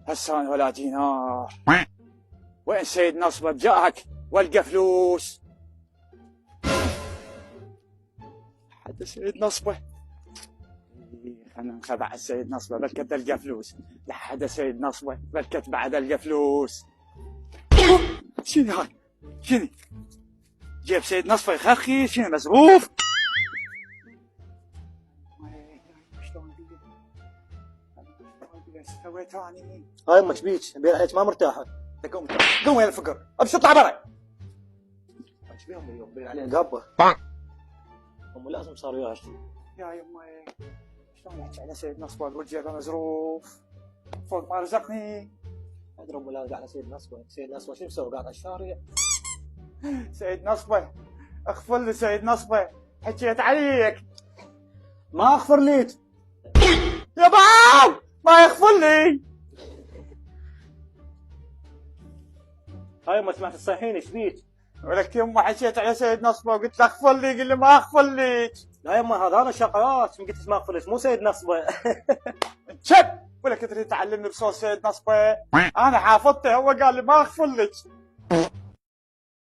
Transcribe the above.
هسان ولا دينار. وين سيد نصبة بجاك والقى فلوس؟ حد سيد نصبة؟ خلنا نخدع السيد نصبة بلكت تلقى فلوس. لحد سيد نصبة بلكت بعد القى فلوس. شنو هاي؟ شنو؟ جيب سيد نصبة يخخي شنو مزروف؟ سويت اني هاي امك بيك امبارح هيك ما مرتاحه. قوم يا الفقر ابشر اطلع برا. ايش بيهم اليوم باين عليه قابه. هم لازم صار وياها شيء. يا يمي شلون احكي على سيد نصبة الوجه مزروف فوق ما رزقني. اضرب ولا على سيد نصبه. سيد نصبه شو مسوي قاعد على الشارع؟ سيد نصبة اغفر لي سيد نصبة حكيت عليك. ما اغفر ليك يا باو ما يغفر لي. هاي ما سمعت الصيحين ايش بيك؟ ولك يما حكيت على سيد نصبة وقلت له اغفر لي قل لي ما اغفر ليك. لا يما هذا انا شقرات من قلت ما اغفر ليك مو سيد نصبه. شب ولك تريد تعلمني بصوت سيد نصبة؟ انا حافظته هو قال لي ما اغفر لك.